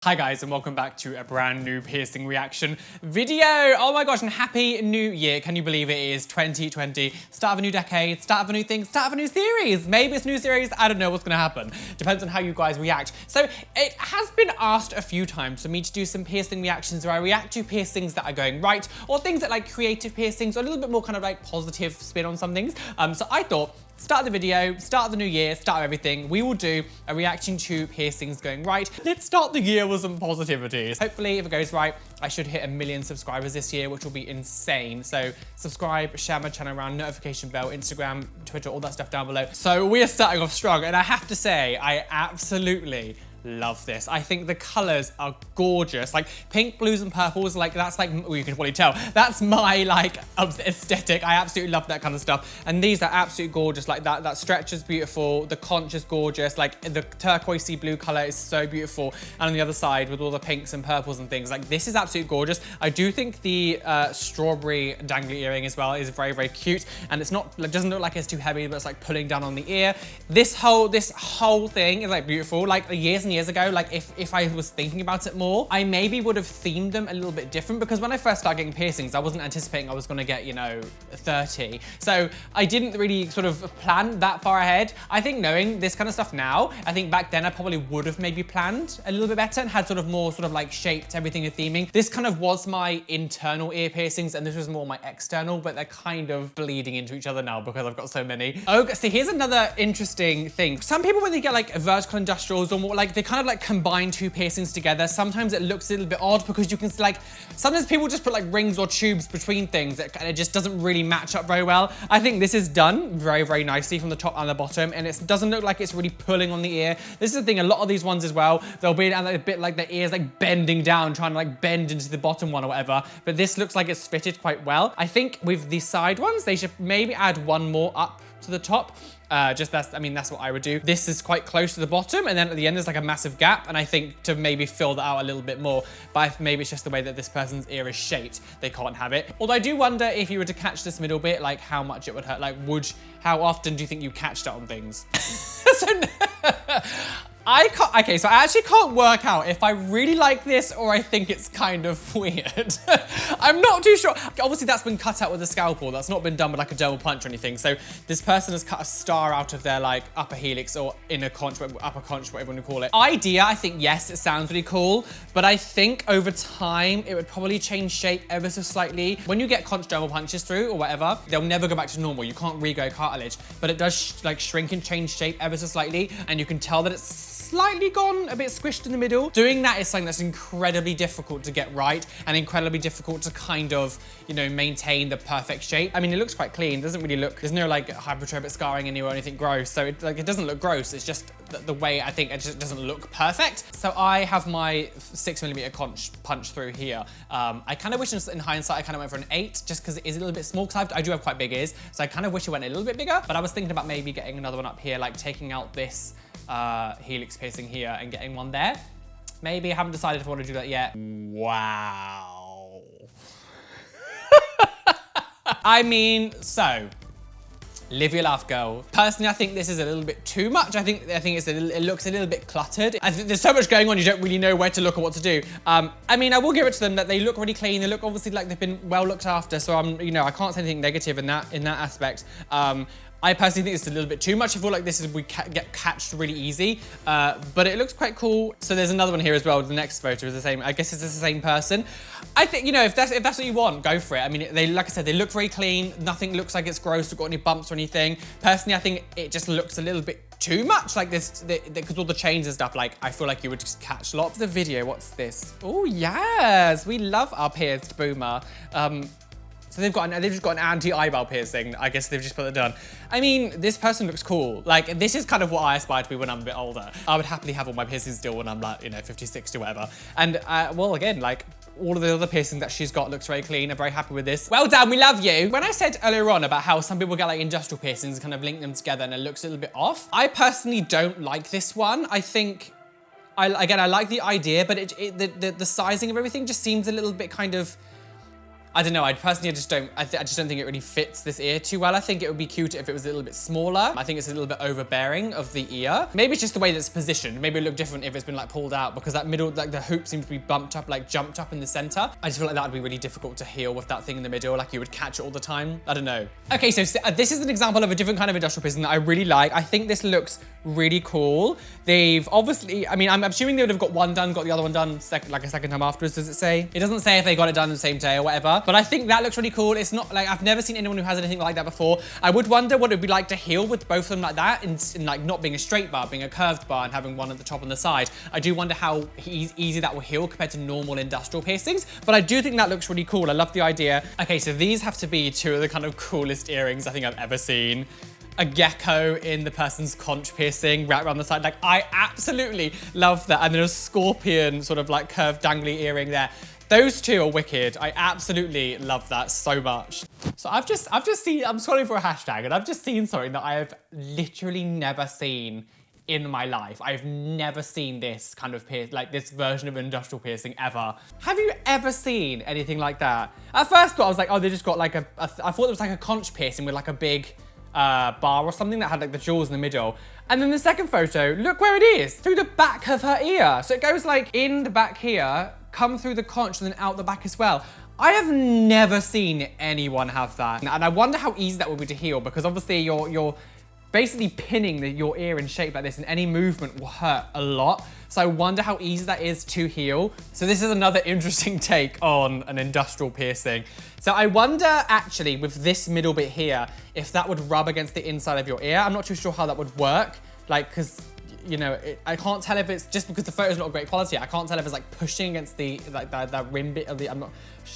Hi guys and welcome back to a brand new piercing reaction video. Oh my gosh, and happy new year. Can you believe it is 2020? Start of a new decade, start of a new thing, start of a new series. Maybe it's a new series, I don't know what's gonna happen. Depends on how you guys react. So it has been asked a few times for me to do some piercing reactions where I react to piercings that are going right or things that like creative piercings or a little bit more kind of like positive spin on some things. So I thought, start the video, start the new year, start everything. We will do a reaction to piercings going right. Let's start the year with some positivities. Hopefully, if it goes right, I should hit 1 million subscribers this year, which will be insane. So subscribe, share my channel around, notification bell, Instagram, Twitter, all that stuff down below. So we are starting off strong, and I have to say, I absolutely love this. I think the colors are gorgeous. Like pink, blues, and purples, like that's like, well, you can probably tell, that's my like aesthetic. I absolutely love that kind of stuff. And these are absolutely gorgeous. Like that stretch is beautiful. The conch is gorgeous. Like the turquoisey blue color is so beautiful. And on the other side with all the pinks and purples and things, like this is absolutely gorgeous. I do think the strawberry dangly earring as well is very, very cute. And it's not, it doesn't look like it's too heavy, but it's like pulling down on the ear. This whole thing is like beautiful. Like years and years ago, like if I was thinking about it more, I maybe would have themed them a little bit different, because when I first started getting piercings, I wasn't anticipating I was gonna get, you know, 30. So I didn't really sort of plan that far ahead. I think knowing this kind of stuff now, I think back then I probably would have maybe planned a little bit better and had sort of more sort of like shaped everything and theming. This kind of was my internal ear piercings and this was more my external, but they're kind of bleeding into each other now because I've got so many. Oh, see, here's another interesting thing. Some people, when they get like vertical industrials or more, like they kind of like combine two piercings together. Sometimes it looks a little bit odd because you can like, sometimes people just put like rings or tubes between things and it just doesn't really match up very well. I think this is done very, very nicely from the top and the bottom, and it doesn't look like it's really pulling on the ear. This is the thing, a lot of these ones as well, they'll be a bit like the ears like bending down, trying to like bend into the bottom one or whatever, but this looks like it's fitted quite well. I think with the side ones, they should maybe add one more up to the top. That's what I would do. This is quite close to the bottom, and then at the end there's like a massive gap, and I think to maybe fill that out a little bit more, but maybe it's just the way that this person's ear is shaped, they can't have it. Although I do wonder if you were to catch this middle bit, like how much it would hurt. Like how often do you think you catch that on things? Okay, so I actually can't work out if I really like this or I think it's kind of weird. I'm not too sure. Obviously that's been cut out with a scalpel. That's not been done with like a dermal punch or anything. So this person has cut a star out of their like upper helix or inner conch, upper conch, whatever you want to call it. Idea, I think, yes, it sounds really cool, but I think over time it would probably change shape ever so slightly. When you get conch dermal punches through or whatever, they'll never go back to normal. You can't re-grow cartilage, but it does like shrink and change shape ever so slightly, and you can tell that it's slightly gone, a bit squished in the middle. Doing that is something that's incredibly difficult to get right and incredibly difficult to kind of, you know, maintain the perfect shape. I mean, it looks quite clean. It doesn't really look, there's no like hypertrophic scarring anywhere or anything gross. So it doesn't look gross. It's just the way I think it just doesn't look perfect. So I have my 6mm conch punch through here. I kind of wish in hindsight, I kind of went for an 8 just because it is a little bit small, because I do have quite big ears. So I kind of wish it went a little bit bigger, but I was thinking about maybe getting another one up here, like taking out this helix piercing here and getting one there. Maybe I haven't decided if I want to do that yet. Wow. I mean, so live your life, girl. Personally, I think this is a little bit too much. I think it looks a little bit cluttered. I think there's so much going on, you don't really know where to look or what to do. I mean, I will give it to them that they look really clean. They look obviously like they've been well looked after. So I can't say anything negative in that aspect. I personally think it's a little bit too much. I feel like this is, get catched really easy, but it looks quite cool. So there's another one here as well. The next photo is the same. I guess it's the same person. I think, you know, if that's what you want, go for it. I mean, like I said, they look very clean. Nothing looks like it's gross or got any bumps or anything. Personally, I think it just looks a little bit too much like this, because all the chains and stuff, like I feel like you would just catch lots. The video, what's this? Oh yes, we love our pierced boomer. So they've just got an anti-eyebrow piercing. I guess they've just put it done. I mean, this person looks cool. Like, this is kind of what I aspire to be when I'm a bit older. I would happily have all my piercings still when I'm like, you know, 50, 60, whatever. And, well, again, like, all of the other piercings that she's got looks very clean. I'm very happy with this. Well done, we love you. When I said earlier on about how some people get like industrial piercings and kind of link them together and it looks a little bit off, I personally don't like this one. I think, I like the idea, but the sizing of everything just seems a little bit kind of, I don't know, I personally just don't, I just don't think it really fits this ear too well. I think it would be cute if it was a little bit smaller. I think it's a little bit overbearing of the ear. Maybe it's just the way that it's positioned. Maybe it would look different if it's been like pulled out, because that middle, like the hoop seems to be bumped up, like jumped up in the center. I just feel like that would be really difficult to heal with that thing in the middle, like you would catch it all the time. I don't know. Okay, so this is an example of a different kind of industrial piercing that I really like. I think this looks really cool. They've obviously, I mean, I'm assuming they would have got one done, got the other one done like a second time afterwards, does it say? It doesn't say if they got it done the same day or whatever, but I think that looks really cool. It's not like, I've never seen anyone who has anything like that before. I would wonder what it would be like to heal with both of them like that, in like not being a straight bar, being a curved bar and having one at the top and the side. I do wonder how easy that will heal compared to normal industrial piercings, but I do think that looks really cool. I love the idea. Okay, so these have to be two of the kind of coolest earrings I think I've ever seen. A gecko in the person's conch piercing wrapped around the side. Like, I absolutely love that. And then a scorpion sort of like curved dangly earring there. Those two are wicked. I absolutely love that so much. So I've just seen, I'm scrolling for a hashtag, and I've just seen something that I have literally never seen in my life. I've never seen this kind of like this version of industrial piercing ever. Have you ever seen anything like that? At first I was like, oh, they just got like I thought it was like a conch piercing with like a big bar or something that had like the jewels in the middle. And then the second photo, look where it is, through the back of her ear. So it goes like in the back here, come through the conch and then out the back as well. I have never seen anyone have that. And I wonder how easy that would be to heal, because obviously you're basically pinning your ear in shape like this, and any movement will hurt a lot. So I wonder how easy that is to heal. So this is another interesting take on an industrial piercing. So I wonder actually with this middle bit here, if that would rub against the inside of your ear. I'm not too sure how that would work. Like, cause you know, I can't tell if it's just because the photo's not great quality. I can't tell if it's like pushing against the, like that rim bit of the, I'm not,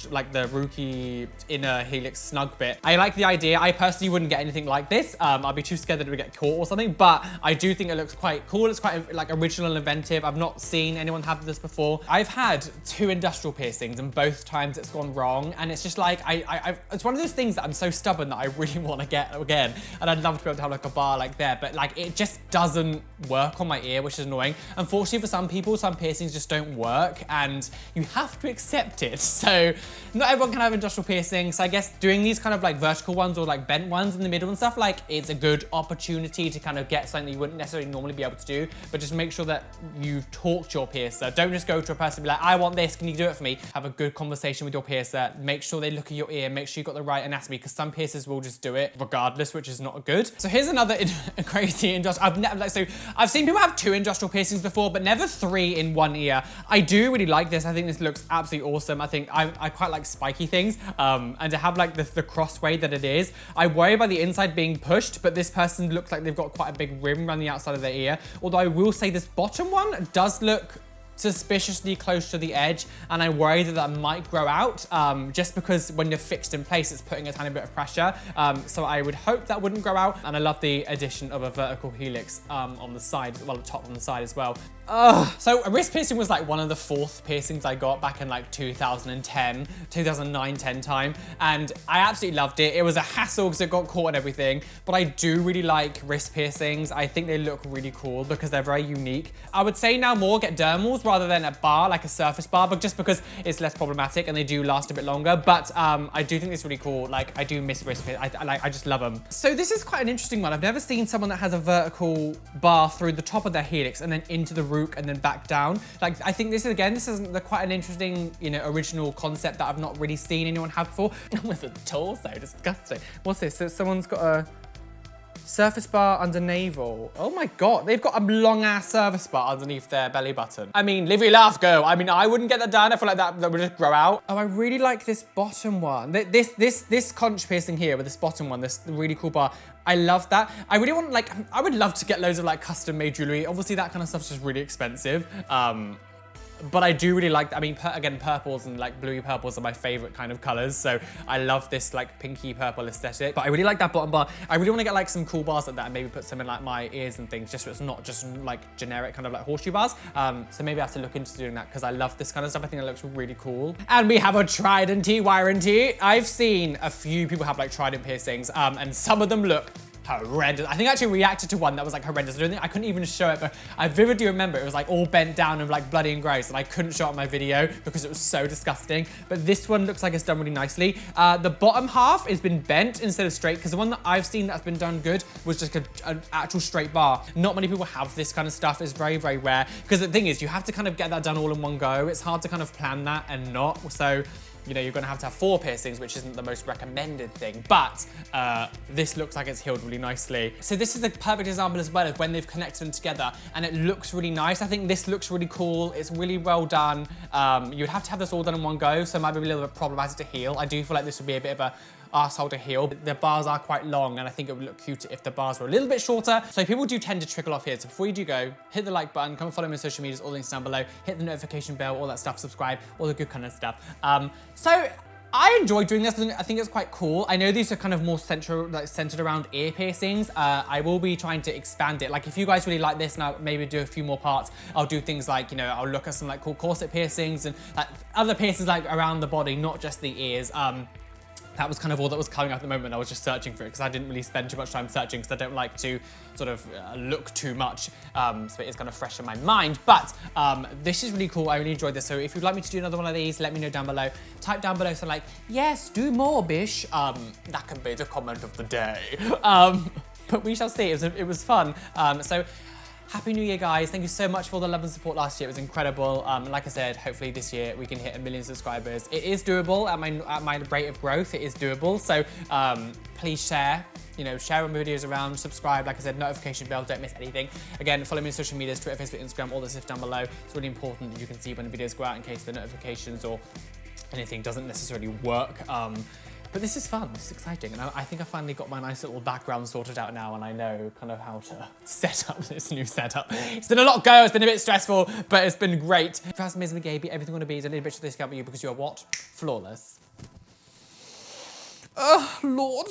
like the rookie inner helix snug bit. I like the idea. I personally wouldn't get anything like this. I'd be too scared that it would get caught or something, but I do think it looks quite cool. It's quite like original and inventive. I've not seen anyone have this before. I've had 2 industrial piercings, and both times it's gone wrong. And it's just like, it's one of those things that I'm so stubborn that I really want to get again. And I'd love to be able to have like a bar like there, but like it just doesn't work on my ear, which is annoying. Unfortunately for some people, some piercings just don't work, and you have to accept it. So not everyone can have industrial piercings. So I guess doing these kind of like vertical ones or like bent ones in the middle and stuff, like it's a good opportunity to kind of get something that you wouldn't necessarily normally be able to do, but just make sure that you've talked to your piercer. Don't just go to a person and be like, I want this, can you do it for me? Have a good conversation with your piercer. Make sure they look at your ear, make sure you've got the right anatomy, because some piercers will just do it regardless, which is not good. So here's another crazy industrial, I've seen people have 2 industrial piercings before, but never 3 in one ear. I do really like this. I think this looks absolutely awesome. I think I quite like spiky things, and to have like the cross way that it is. I worry about the inside being pushed, but this person looks like they've got quite a big rim around the outside of their ear. Although I will say this bottom one does look suspiciously close to the edge, and I worry that that might grow out, just because when you're fixed in place, it's putting a tiny bit of pressure. So I would hope that wouldn't grow out. And I love the addition of a vertical helix on the side, well, the top on the side as well. So a wrist piercing was like one of the 4th piercings I got back in like 2009-10 time, and I absolutely loved it. It was a hassle because it got caught and everything, but I do really like wrist piercings. I think they look really cool because they're very unique. I would say now more get dermals rather than a bar, like a surface bar, but just because it's less problematic and they do last a bit longer. But I do think it's really cool. Like, I do miss wrist piercings. I just love them. So this is quite an interesting one. I've never seen someone that has a vertical bar through the top of their helix and then into the root and then back down. Like, I think this is quite an interesting, you know, original concept that I've not really seen anyone have before. With a torso, disgusting. What's this? So someone's got a surface bar under navel. Oh my God, they've got a long ass surface bar underneath their belly button. I mean, live your laugh, go. I mean, I wouldn't get that done. I feel like that would just grow out. Oh, I really like this bottom one. This conch piercing here with this bottom one, this really cool bar. I love that. I really want, like, I would love to get loads of like custom made jewelry. Obviously that kind of stuff's just really expensive. But I do really like, I mean, again, purples and like bluey purples are my favorite kind of colors. So I love this like pinky purple aesthetic, but I really like that bottom bar. I really want to get like some cool bars like that and maybe put some in like my ears and things, just so it's not just like generic kind of like horseshoe bars. So maybe I have to look into doing that because I love this kind of stuff. I think it looks really cool. And we have a Trident warranty. I've seen a few people have like Trident piercings, and some of them look horrendous. I think I actually reacted to one that was like horrendous. I couldn't even show it, but I vividly remember it was like all bent down and like bloody and gross, and I couldn't show it on my video because it was so disgusting. But this one looks like it's done really nicely. The bottom half has been bent instead of straight, because the one that I've seen that's been done good was just an actual straight bar. Not many people have this kind of stuff. It's very, very rare, because the thing is, you have to kind of get that done all in one go. It's hard to kind of plan that and not. So, you know, you're gonna have to have 4 piercings, which isn't the most recommended thing, but this looks like it's healed really nicely. So this is a perfect example as well of when they've connected them together, and it looks really nice. I think this looks really cool. It's really well done. You'd have to have this all done in one go, so it might be a little bit problematic to heal. I do feel like this would be a bit of a arsehole to heal. The bars are quite long, and I think it would look cuter if the bars were a little bit shorter. So people do tend to trickle off here. So before you do go, hit the like button, come and follow me on social medias, all links down below, hit the notification bell, all that stuff, subscribe, all the good kind of stuff. So I enjoy doing this. I think it's quite cool. I know these are kind of more centered around ear piercings. I will be trying to expand it. Like if you guys really like this, and I'll maybe do a few more parts, I'll do things like, you know, I'll look at some like cool corset piercings and like other piercings like around the body, not just the ears. That was kind of all that was coming up at the moment. I was just searching for it because I didn't really spend too much time searching, because I don't like to sort of look too much. So it is kind of fresh in my mind. But this is really cool. I really enjoyed this. So if you'd like me to do another one of these, let me know down below. Type down below, so like, yes, do more, bish. That can be the comment of the day. But we shall see. It was fun. So Happy New Year, guys. Thank you so much for all the love and support last year. It was incredible. Like I said, hopefully this year we can hit 1 million subscribers. It is doable at my rate of growth. It is doable. So please share. You know, share my videos around, subscribe, like I said, notification bell, don't miss anything. Again, follow me on social medias, Twitter, Facebook, Instagram, all this stuff down below. It's really important that you can see when the videos go out in case the notifications or anything doesn't necessarily work. But this is fun, this is exciting, and I think I finally got my nice little background sorted out now, and I know kind of how to set up this new setup. It's been a lot go, it's been a bit stressful, but it's been great. First, Amazing Gaby, everything on the bees, a little bit to discover you because you're what? Flawless. Oh, Lord.